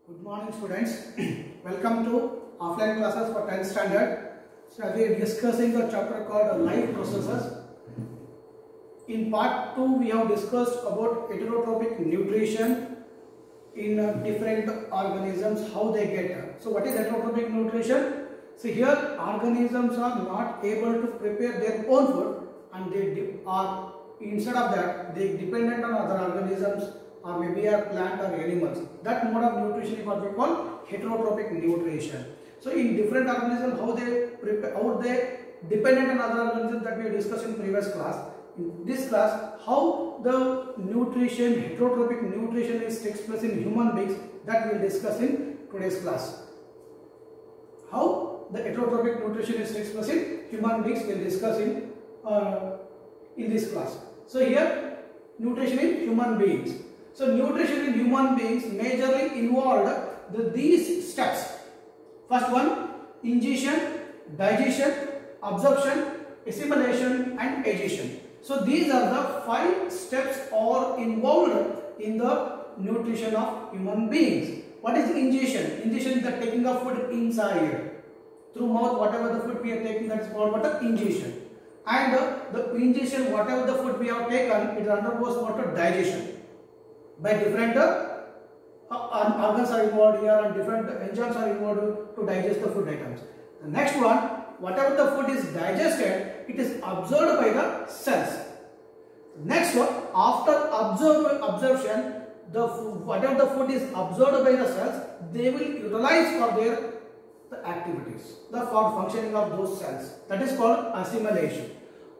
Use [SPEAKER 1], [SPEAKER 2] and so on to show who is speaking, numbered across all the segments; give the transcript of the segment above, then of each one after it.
[SPEAKER 1] Good morning students. Welcome to offline classes for 10th standard. So we are discussing the chapter called life processes. In part 2 we have discussed about heterotrophic nutrition in different organisms, how they get. So what is heterotrophic nutrition? So here organisms are not able to prepare their own food and they are instead of that they dependent on other organisms or maybe a plant or animals. That mode of nutrition is what we call heterotrophic nutrition. So in different organisms, how they dependent on other organisms, that we have discussed in previous class. In this class, how the nutrition, heterotrophic nutrition takes place in human beings, that we will discuss in today's class. How the heterotrophic nutrition takes place in human beings, we will discuss in this class. So here, nutrition in human beings. So nutrition in human beings majorly involved these steps. First one, ingestion, digestion, absorption, assimilation and digestion. So these are the 5 steps are involved in the nutrition of human beings. What is ingestion? Ingestion is the taking of food inside. Through mouth, whatever the food we are taking, that is called what? Ingestion. And the ingestion, whatever the food we have taken, it undergoes what? Digestion. By different organs are involved here and different enzymes are involved to digest the food items. The next one, whatever the food is digested, it is absorbed by the cells. Next one, after absorption, whatever the food is absorbed by the cells, they will utilize for their activities, for functioning of those cells. That is called assimilation.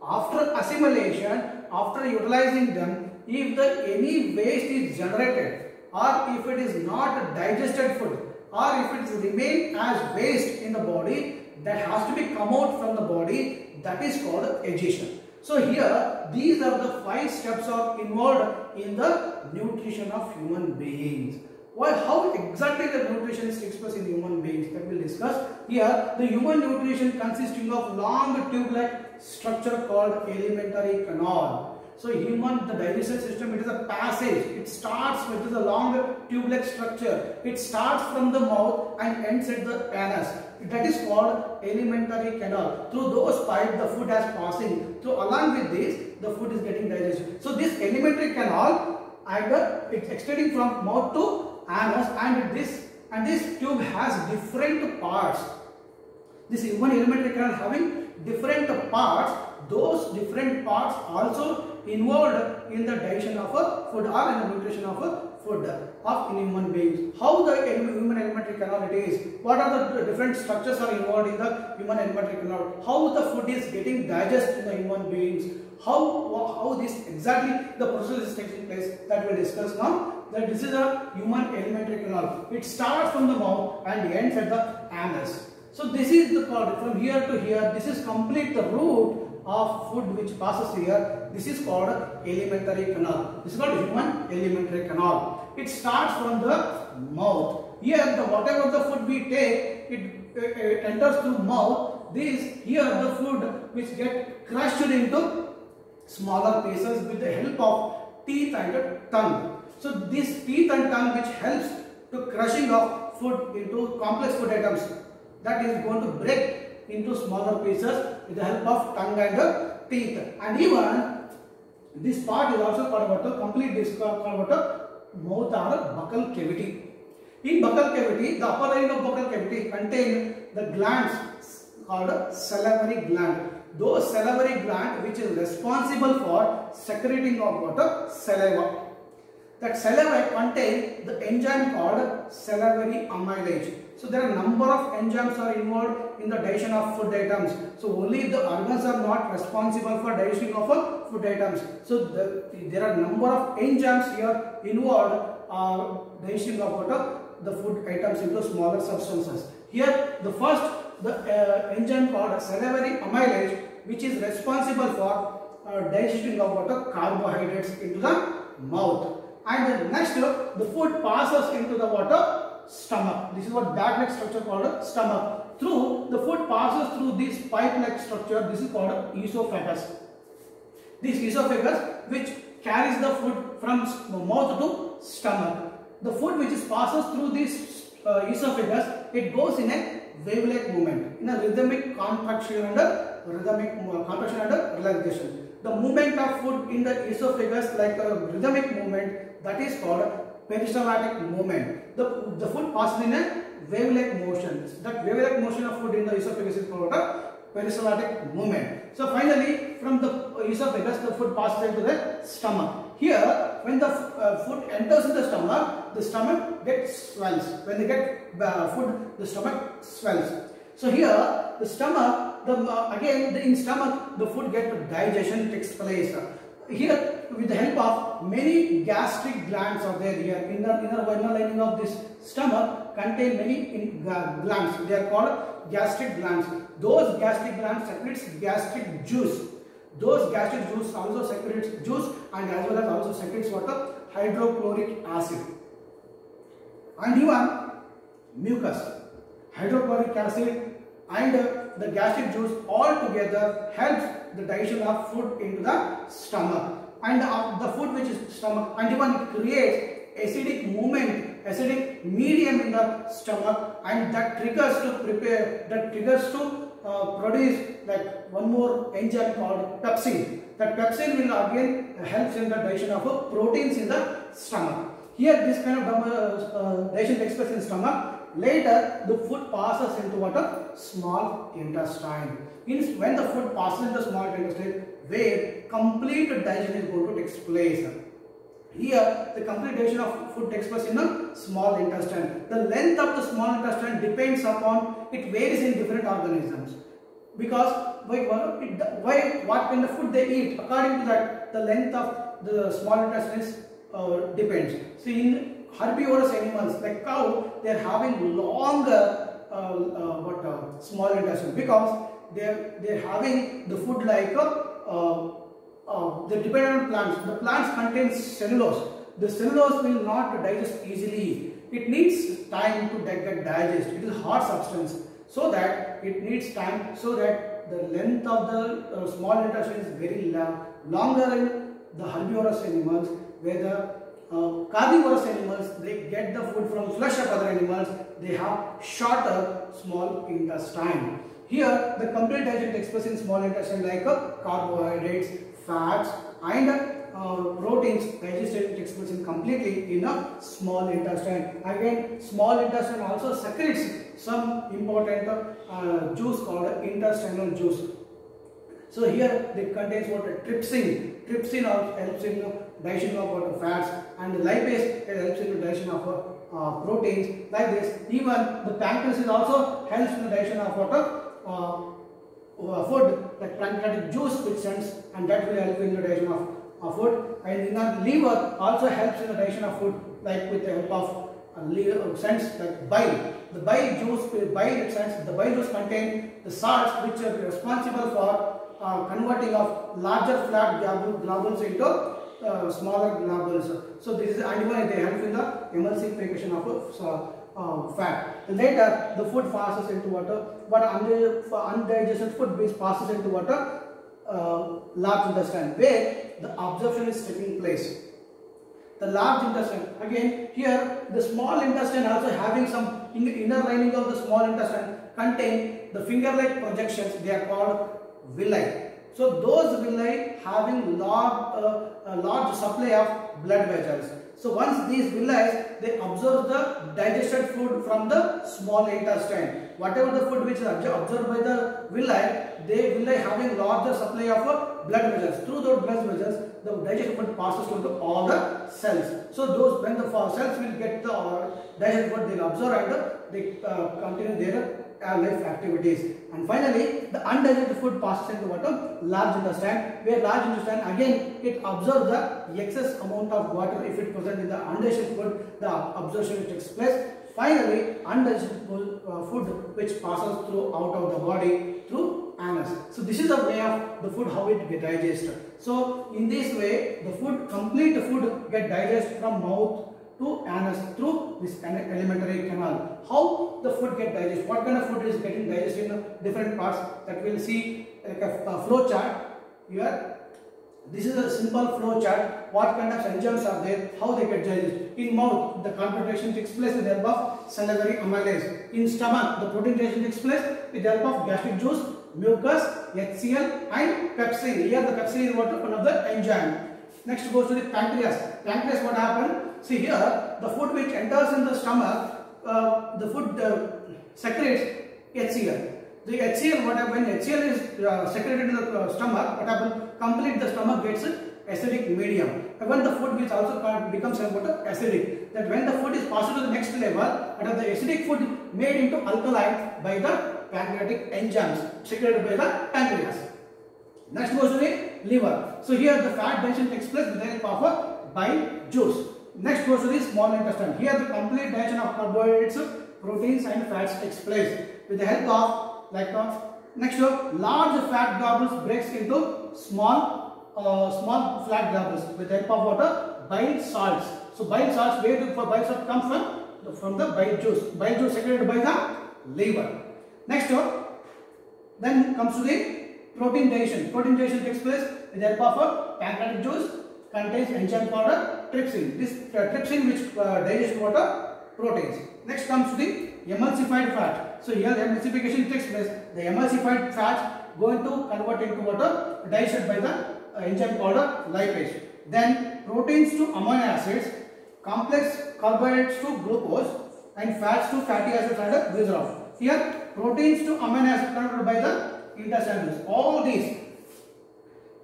[SPEAKER 1] After assimilation, after utilizing them, if any waste is generated or if it is not digested food or if it is remain as waste in the body, that has to be come out from the body, that is called digestion. So here these are the 5 steps are involved in the nutrition of human beings. How exactly the nutrition takes place in human beings, that we will discuss. Here the human nutrition consisting of long tube-like structure called alimentary canal. So the digestive system, it is a passage. It starts with a long tube-like structure. It starts from the mouth and ends at the anus. That is called alimentary canal. Through those pipes, the food is passing. So along with this, the food is getting digested. So this alimentary canal, either it's extending from mouth to anus, and this tube has different parts. This human alimentary canal having different parts. Those different parts also involved in the digestion of a food or in the nutrition of a food in human beings. How the human alimentary canal it is, what are the different structures are involved in the human alimentary canal, how the food is getting digested in the human beings, how this exactly the process is taking place, that we will discuss now. That this is a human alimentary canal. It starts from the mouth and ends at the anus. So this is the called from here to here. This is complete the route of food which passes here. This is called alimentary canal. This is called human alimentary canal. It starts from the mouth. Here whatever the food we take, it enters through mouth. Here the food which get crushed into smaller pieces with the help of teeth and tongue. So this teeth and tongue which helps to crushing of food into complex food items, that is going to break into smaller pieces with the help of tongue and teeth. And even this part is also called what a complete disc called what a mouth or buccal cavity. In buccal cavity, the upper end of buccal cavity contain the glands called salivary gland. Those salivary gland which is responsible for secreting of what? Saliva. That saliva contains the enzyme called salivary amylase. So there are number of enzymes are involved in the digestion of food items. So only the organs are not responsible for digesting of food items. So there are number of enzymes here involved digesting of the food items into smaller substances. Here the first enzyme called salivary amylase, which is responsible for digesting of carbohydrates into the mouth. And next the food passes into the stomach. This is what bag-like structure called stomach. The food passes through this pipe-like structure. This is called esophagus. This esophagus which carries the food from mouth to stomach. The food which passes through this esophagus, it goes in a wave-like movement, in a rhythmic contraction and relaxation. The movement of food in the esophagus like a rhythmic movement, that is called peristaltic movement. The food passes in a wave-like motion. That wave-like motion of food in the esophagus is called a peristaltic movement. So finally, from the esophagus, the food passes into the stomach. Here, when the food enters in the stomach gets swells. When they get food, the stomach swells. So here, the stomach, in stomach, the food digestion takes place. Here, with the help of many gastric glands are there here. Inner lining of this stomach contain many glands. They are called gastric glands. Those gastric glands secretes gastric juice. Those gastric juice also secretes juice and as well as also secretes water, hydrochloric acid. And even mucus, hydrochloric acid and the gastric juice all together helps the digestion of food into the stomach. And the food which is stomach, and even it creates acidic movement, acidic medium in the stomach, and that triggers to produce like one more enzyme called pepsin. That pepsin will again helps in the digestion of proteins in the stomach. Here this kind of digestion takes place in stomach. Later the food passes into what? A small intestine. When the food passes into small intestine, where complete digestion is going to take place. Here, the complete digestion of food takes place in a small intestine. The length of the small intestine depends upon, it varies in different organisms. Because what kind of food they eat, according to that, the length of the small intestine depends. So in herbivorous animals like cow, they are having longer small intestine because they are having the food like they depend on plants. The plants contain cellulose. The cellulose will not digest easily. It needs time to get digest. It is hard substance, so that it needs time, so that the length of the small intestine is very longer in the herbivorous animals, where the carnivorous animals, they get the food from flesh of other animals, they have shorter small intestine. Here, the complete digestion takes place in small intestine like carbohydrates, fats and proteins. Digestion takes place completely in a small intestine. Again, small intestine also secretes some important juice called intestinal juice. So here it contains what? Trypsin. Trypsin also helps in digestion of fats, and lipase helps in the digestion of proteins. Like this, even the pancreas is also helps in the digestion of food, like pancreatic juice which sends, and that will help in the digestion of food. And in the liver also helps in the digestion of food, like with the help of liver sends like bile. The bile juice, the bile juice contain the salts which are responsible for converting of larger flat globules into smaller globules. So this is, and even they help in the emulsification of fat. Later, the food passes into water, but undigested food passes into water, large intestine, where the absorption is taking place. The large intestine, again here the small intestine also having some inner lining of the small intestine contain the finger-like projections. They are called villi. So those villi having large supply of blood vessels. So once these villi, they absorb the digested food from the small intestine. Whatever the food which is absorbed by the villi, they villi having larger supply of blood vessels. Through those blood vessels, the digested food passes to all the cells. So those, when the cells will get the digested food, they will absorb and they continue their life activities. And finally, the undigested food passes into water, large intestine, where large intestine again it absorbs the excess amount of water if it present in the undigested food, the absorption takes place. Finally, undigested food which passes through out of the body through anus. So this is the way of the food how it get digested. So in this way, the food, complete food get digested from mouth to anus through this alimentary canal. How the food get digested? What kind of food is getting digested in different parts? That we'll see like a flow chart here. This is a simple flow chart. What kind of enzymes are there? How they get digested? In mouth, the carbohydrate digestion takes place with the help of salivary amylase. In stomach, the protein digestion takes place with the help of gastric juice, mucus, HCl and pepsin. Here the pepsin is one of the enzyme. Next goes to the pancreas. Pancreas, what happened? See here, the food which enters in the stomach, the food secretes HCl. The HCl, what happens? When HCl is secreted in the stomach, what happens? Complete the stomach gets acidic medium. When the food which also becomes acidic, that when the food is passed to the next level, the acidic food made into alkaline by the pancreatic enzymes secreted by the pancreas. Next goes to the liver. So here the fat digestion takes place with the help of a bile juice. Next goes to the small intestine. Here the complete digestion of carbohydrates, proteins and fats takes place with the help of next large fat globules breaks into small fat globules with the help of water bile salts. So bile salts, where the bile salts come from the bile juice. Bile juice secreted by the liver. Next then comes to the protein digestion. Protein digestion takes place with the help of a pancreatic juice, contains enzyme called trypsin. This trypsin which digests proteins. Next comes to the emulsified fat. So here the emulsification takes place. The emulsified fats going to convert into water digested by the enzyme called lipase. Then proteins to amino acids, complex carbohydrates to glucose and fats to fatty acids and glycerol. Here proteins to amino acids converted by the intestine. All these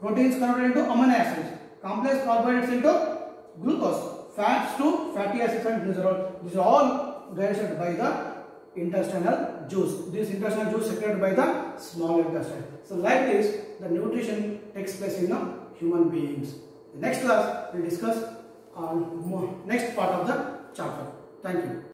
[SPEAKER 1] proteins converted into amino acids, complex carbohydrates into glucose, fats to fatty acids and glycerol. These are all digested by the intestinal juice. This intestinal juice secreted by the small intestine. So like this, the nutrition takes place in human beings. The next class we will discuss on next part of the chapter. Thank you.